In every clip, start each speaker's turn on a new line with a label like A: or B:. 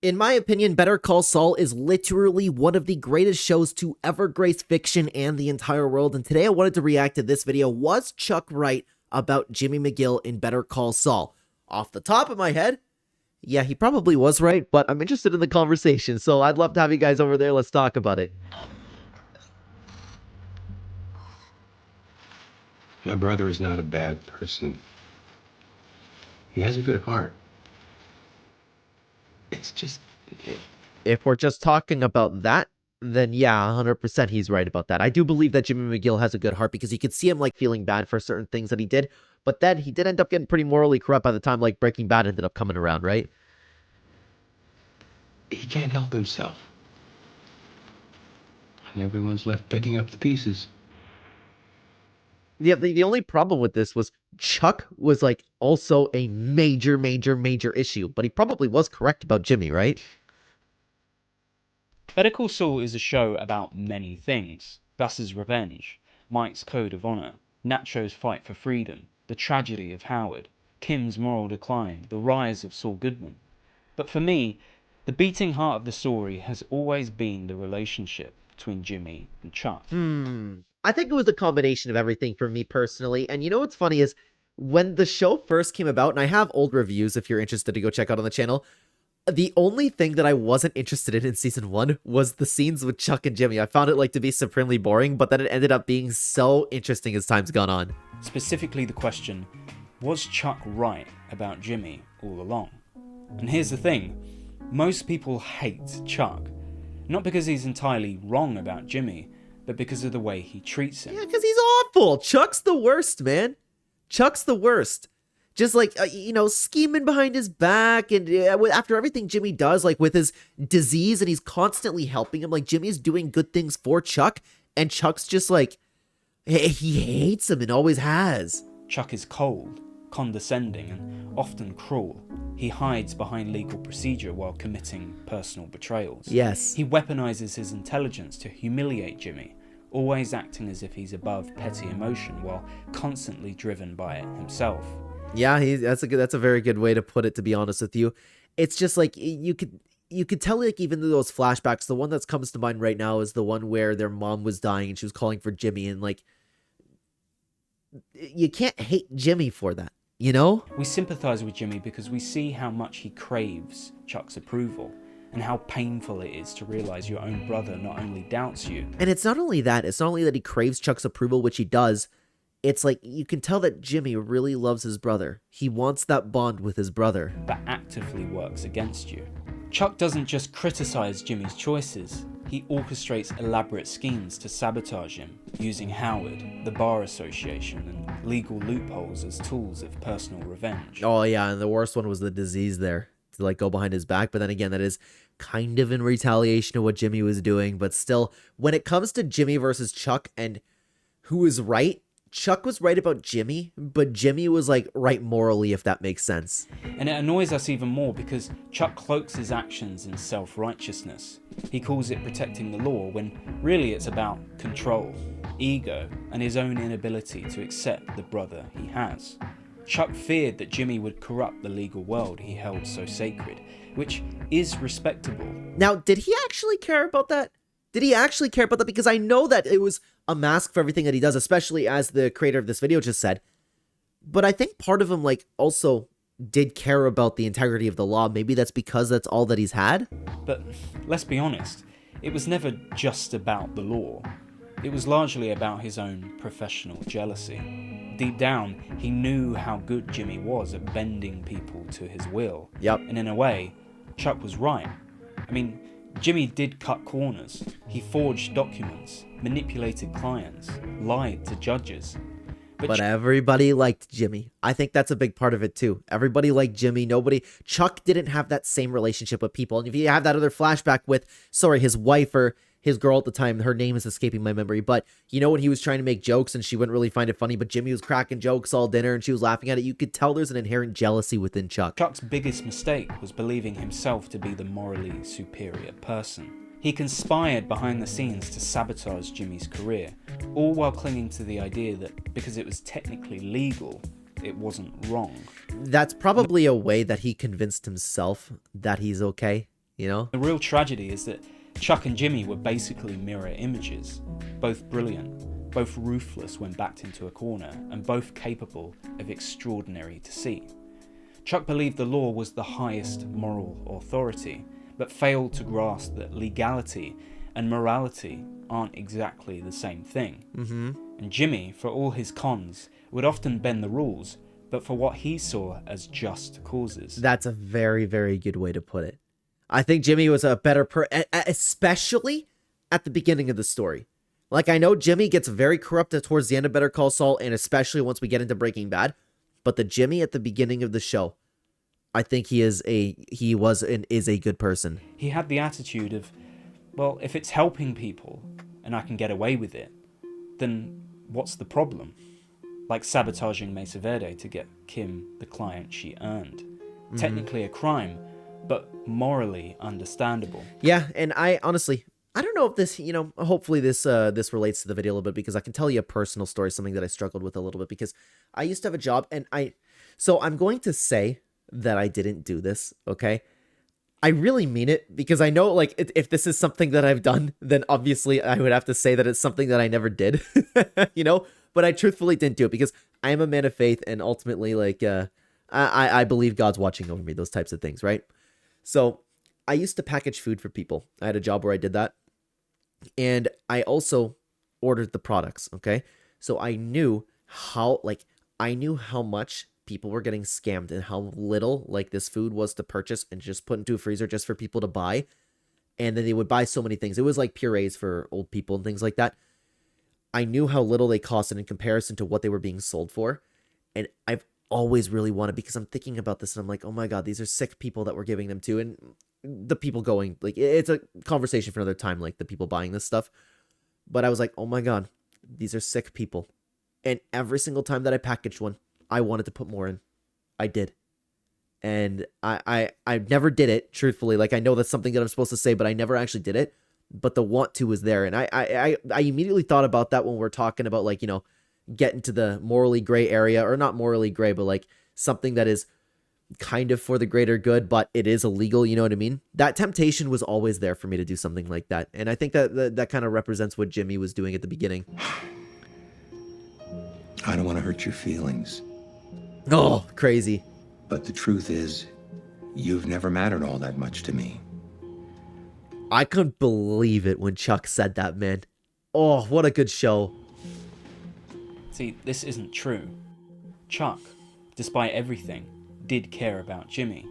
A: In my opinion, Better Call Saul is literally one of the greatest shows to ever grace fiction and the entire world, and today I wanted to react to this video. Was Chuck right about Jimmy McGill in Better Call Saul? Off the top of my head, yeah, he probably was right, but I'm interested in the conversation, so I'd love to have you guys over there. Let's talk about it.
B: My brother is not a bad person. He has a good heart. It's just...
A: If we're just talking about that, then yeah, 100% he's right about that. I do believe that Jimmy McGill has a good heart because you could see him like feeling bad for certain things that he did, but then he did end up getting pretty morally corrupt by the time like Breaking Bad ended up coming around, right?
B: He can't help himself. And everyone's left picking up the pieces.
A: Yeah, the only problem with this was Chuck was like also a major issue, but he probably was correct about Jimmy, right?
C: Better Call Saul is a show about many things. Gus's revenge, Mike's code of honor, Nacho's fight for freedom, the tragedy of Howard, Kim's moral decline, the rise of Saul Goodman. But for me, the beating heart of the story has always been the relationship between Jimmy and Chuck.
A: I think it was a combination of everything for me personally, and you know what's funny is when the show first came about, and I have old reviews if you're interested to go check out on the channel, the only thing that I wasn't interested in season 1 was the scenes with Chuck and Jimmy. I found it like to be supremely boring, but then it ended up being so interesting as time's gone on.
C: Specifically the question, was Chuck right about Jimmy all along? And here's the thing, most people hate Chuck, not because he's entirely wrong about Jimmy, but because of the way he treats him.
A: Yeah, because he's awful. Chuck's the worst, man. Chuck's the worst. Just like, you know, scheming behind his back, and after everything Jimmy does, like with his disease, and he's constantly helping him, like Jimmy's doing good things for Chuck, and Chuck's just like, he hates him and always has.
C: Chuck is cold, condescending, and often cruel. He hides behind legal procedure while committing personal betrayals.
A: Yes.
C: He weaponizes his intelligence to humiliate Jimmy, always acting as if he's above petty emotion while constantly driven by it himself.
A: Yeah, that's a very good way to put it, to be honest with you. It's just like you could tell, like, even those flashbacks, the one that comes to mind right now is the one where their mom was dying and she was calling for Jimmy, and like you can't hate Jimmy for that, you know?
C: We sympathize with Jimmy because we see how much he craves Chuck's approval and how painful it is to realize your own brother not only doubts you.
A: And it's not only that he craves Chuck's approval, which he does. It's like you can tell that Jimmy really loves his brother. He wants that bond with his brother,
C: but actively works against you. Chuck doesn't just criticize Jimmy's choices, he orchestrates elaborate schemes to sabotage him, using Howard, the Bar Association, and legal loopholes as tools of personal revenge.
A: Oh yeah, and the worst one was the disease there, to like go behind his back, but then again, that is kind of in retaliation of what Jimmy was doing, but still, when it comes to Jimmy versus Chuck and who is right, Chuck was right about Jimmy, but Jimmy was like right morally, if that makes sense.
C: And it annoys us even more because Chuck cloaks his actions in self-righteousness. He calls it protecting the law when really it's about control, ego, and his own inability to accept the brother he has. Chuck feared that Jimmy would corrupt the legal world he held so sacred, which is respectable.
A: Now, did he actually care about that? Did he actually care about that? Because I know that it was a mask for everything that he does, especially as the creator of this video just said. But I think part of him, like, also did care about the integrity of the law. Maybe that's because that's all that he's had.
C: But let's be honest, it was never just about the law. It was largely about his own professional jealousy. Deep down, he knew how good Jimmy was at bending people to his will.
A: Yep.
C: And in a way, Chuck was right. I mean, Jimmy did cut corners. He forged documents, manipulated clients, lied to judges.
A: But everybody liked Jimmy. I think that's a big part of it too. Everybody liked Jimmy. Chuck didn't have that same relationship with people. And if you have that other flashback with, his wife or his girl at the time, her name is escaping my memory, but you know when he was trying to make jokes and she wouldn't really find it funny, but Jimmy was cracking jokes all dinner and she was laughing at it, you could tell there's an inherent jealousy within Chuck.
C: Chuck's biggest mistake was believing himself to be the morally superior person. He conspired behind the scenes to sabotage Jimmy's career, all while clinging to the idea that because it was technically legal, it wasn't wrong.
A: That's probably a way that he convinced himself that he's okay. you know?
C: The real tragedy is that Chuck and Jimmy were basically mirror images, both brilliant, both ruthless when backed into a corner, and both capable of extraordinary deceit. Chuck believed the law was the highest moral authority, but failed to grasp that legality and morality aren't exactly the same thing. And Jimmy, for all his cons, would often bend the rules, but for what he saw as just causes.
A: That's a very, very good way to put it. I think Jimmy was a better especially at the beginning of the story. Like, I know Jimmy gets very corrupted towards the end of Better Call Saul, and especially once we get into Breaking Bad, but the Jimmy at the beginning of the show, I think he is a good person.
C: He had the attitude of, well, if it's helping people and I can get away with it, then what's the problem? Like sabotaging Mesa Verde to get Kim the client she earned. Technically a crime, but morally understandable.
A: Yeah, and I honestly, I don't know if this, hopefully this relates to the video a little bit, because I can tell you a personal story, something that I struggled with a little bit, because I used to have a job, and so I'm going to say that I didn't do this, okay? I really mean it, because I know, like, if this is something that I've done, then obviously I would have to say that it's something that I never did, but I truthfully didn't do it, because I am a man of faith, and ultimately, like, I believe God's watching over me, those types of things, right? So I used to package food for people. I had a job where I did that, and I also ordered the products, okay? So I knew how much people were getting scammed and how little, like, this food was to purchase and just put into a freezer just for people to buy. And then they would buy so many things. It was like purees for old people and things like that. I knew how little they costed in comparison to what they were being sold for. And I've always really wanted, because I'm thinking about this and I'm like, oh my God, these are sick people that we're giving them to. And the people going, like, it's a conversation for another time, like the people buying this stuff. But I was like, oh my God, these are sick people. And every single time that I packaged one, I wanted to put more in. I did. And I never did it, truthfully. Like, I know that's something that I'm supposed to say, but I never actually did it. But the want to was there. And I immediately thought about that when we're talking about, like, getting to the morally gray area, or not morally gray, but like something that is kind of for the greater good, but it is illegal. You know what I mean? That temptation was always there for me to do something like that. And I think that kind of represents what Jimmy was doing at the beginning.
D: I don't want to hurt your feelings.
A: Oh, crazy.
D: But the truth is, you've never mattered all that much to me.
A: I couldn't believe it when Chuck said that, man. Oh, what a good show.
C: See, this isn't true. Chuck, despite everything, did care about Jimmy.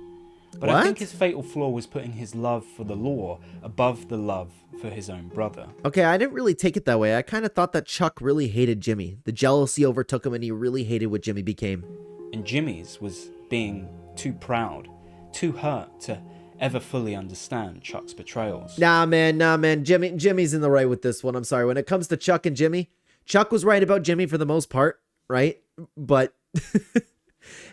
C: But I think his fatal flaw was putting his love for the law above the love for his own brother.
A: Okay, I didn't really take it that way. I kind of thought that Chuck really hated Jimmy. The jealousy overtook him, and he really hated what Jimmy became.
C: And Jimmy's was being too proud, too hurt to ever fully understand Chuck's betrayals.
A: Nah, man. Jimmy's in the right with this one. I'm sorry. When it comes to Chuck and Jimmy, Chuck was right about Jimmy for the most part, right? But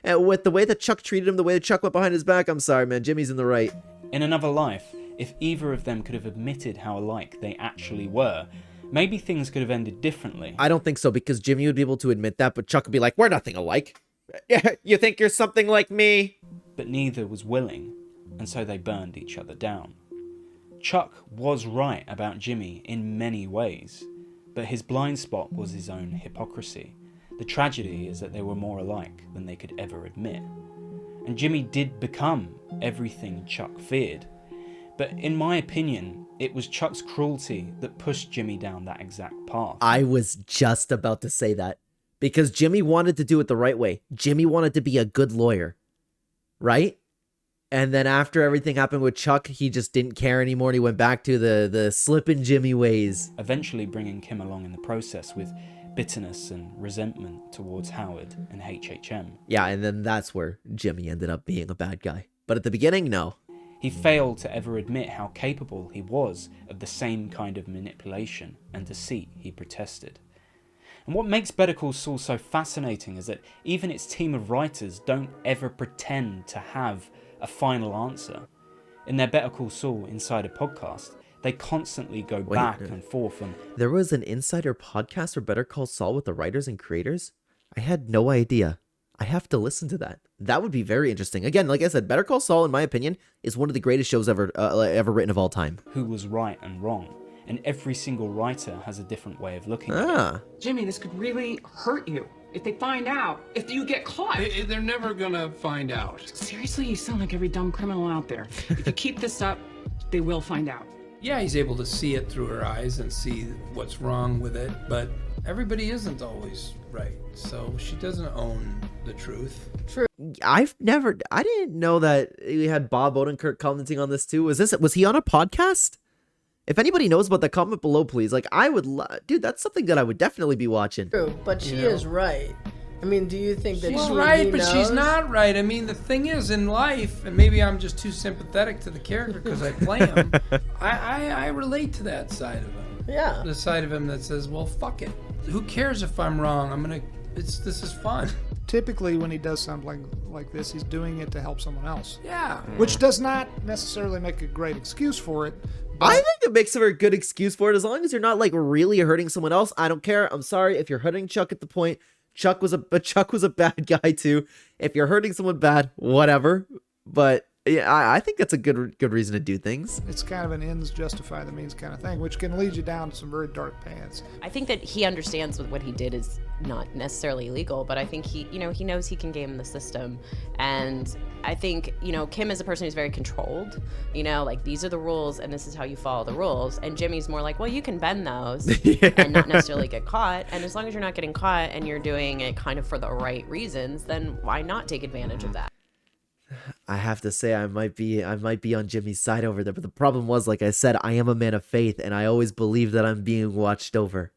A: and with the way that Chuck treated him, the way that Chuck went behind his back, I'm sorry, man. Jimmy's in the right.
C: In another life, if either of them could have admitted how alike they actually were, maybe things could have ended differently.
A: I don't think so, because Jimmy would be able to admit that, but Chuck would be like, we're nothing alike. You think you're something like me?
C: But neither was willing, and so they burned each other down. Chuck was right about Jimmy in many ways, but his blind spot was his own hypocrisy. The tragedy is that they were more alike than they could ever admit. And Jimmy did become everything Chuck feared. But in my opinion, it was Chuck's cruelty that pushed Jimmy down that exact path.
A: I was just about to say that. Because Jimmy wanted to do it the right way. Jimmy wanted to be a good lawyer. Right? And then after everything happened with Chuck, he just didn't care anymore, and he went back to the slippin' Jimmy ways.
C: Eventually bringing Kim along in the process with bitterness and resentment towards Howard and HHM.
A: Yeah, and then that's where Jimmy ended up being a bad guy. But at the beginning, no.
C: He failed to ever admit how capable he was of the same kind of manipulation and deceit he protested. And what makes Better Call Saul so fascinating is that even its team of writers don't ever pretend to have a final answer. In their Better Call Saul Insider podcast, they constantly go back and forth. And
A: there was an Insider podcast for Better Call Saul with the writers and creators? I had no idea. I have to listen to that. That would be very interesting. Again, like I said, Better Call Saul, in my opinion, is one of the greatest shows ever written of all time.
C: Who was right and wrong. And every single writer has a different way of looking at it.
A: Ah.
E: Jimmy, this could really hurt you. If they find out, if you get caught.
F: They're never gonna find out.
E: Seriously, you sound like every dumb criminal out there. If you keep this up, they will find out.
F: Yeah, he's able to see it through her eyes and see what's wrong with it, but everybody isn't always right. So she doesn't own the truth.
A: I didn't know that we had Bob Odenkirk commenting on this too. Was he on a podcast? If anybody knows about that, comment below, please. Like, I would, dude, that's something that I would definitely be watching.
G: True, but she is right. I mean, do you think that
F: She's
G: she
F: right, but
G: knows?
F: she's not right. I mean, the thing is, in life, and maybe I'm just too sympathetic to the character because I play him, I relate to that side of him.
G: Yeah.
F: The side of him that says, well, fuck it. Who cares if I'm wrong? This is fun.
H: Typically, when he does something like this, he's doing it to help someone else.
F: Yeah.
H: Which does not necessarily make a great excuse for it.
A: I think it makes for a good excuse for it, as long as you're not like really hurting someone else. I don't care. I'm sorry if you're hurting Chuck at the point. Chuck was a bad guy too. If you're hurting someone bad, whatever. But yeah, I think that's a good reason to do things.
H: It's kind of an ends justify the means kind of thing, which can lead you down some very dark paths.
I: I think that he understands what he did is not necessarily illegal, but I think he knows he can game the system. And I think, Kim is a person who's very controlled, like these are the rules and this is how you follow the rules. And Jimmy's more like, well, you can bend those and not necessarily get caught. And as long as you're not getting caught and you're doing it kind of for the right reasons, then why not take advantage of that?
A: I have to say I might be on Jimmy's side over there, but the problem was, like I said, I am a man of faith and I always believe that I'm being watched over.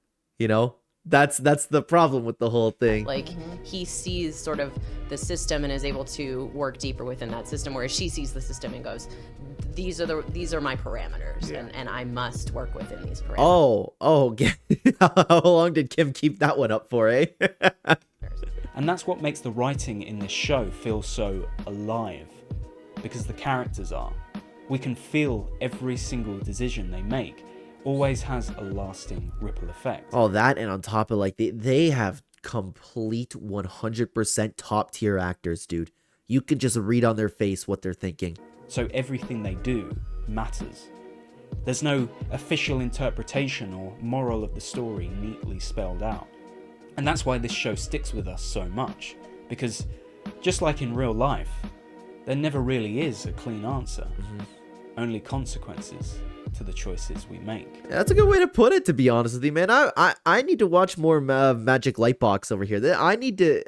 A: That's the problem with the whole thing.
I: Like he sees sort of the system and is able to work deeper within that system, whereas she sees the system and goes, these are my parameters, and I must work within these parameters.
A: How long did Kim keep that one up for, eh?
C: And that's what makes the writing in this show feel so alive, because the characters are. We can feel every single decision they make always has a lasting ripple effect.
A: Oh, that, and on top of, like, they have complete 100% top tier actors, dude. You can just read on their face what they're thinking.
C: So everything they do matters. There's no official interpretation or moral of the story neatly spelled out. And that's why this show sticks with us so much, because just like in real life, there never really is a clean answer, only consequences to the choices we make.
A: That's a good way to put it, to be honest with you, man. I need to watch more Magic Lightbox over here. I need to,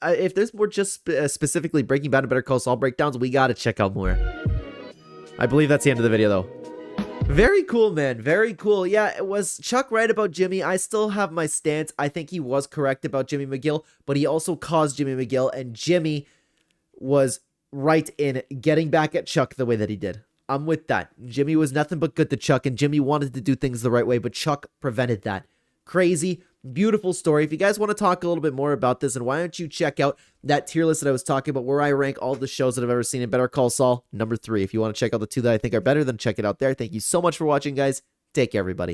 A: if there's more just specifically Breaking Bad and Better Call Saul breakdowns, we gotta check out more. I believe that's the end of the video, though. Very cool, man. Very cool. Yeah, it was Chuck right about Jimmy. I still have my stance. I think he was correct about Jimmy McGill, but he also caused Jimmy McGill, and Jimmy was right in getting back at Chuck the way that he did. I'm with that. Jimmy was nothing but good to Chuck, and Jimmy wanted to do things the right way, but Chuck prevented that. Crazy, beautiful story. If you guys want to talk a little bit more about this, and why don't you check out that tier list that I was talking about, where I rank all the shows that I've ever seen in Better Call Saul, number 3. If you want to check out the 2 that I think are better, then check it out there. Thank you so much for watching, guys. Take care, everybody.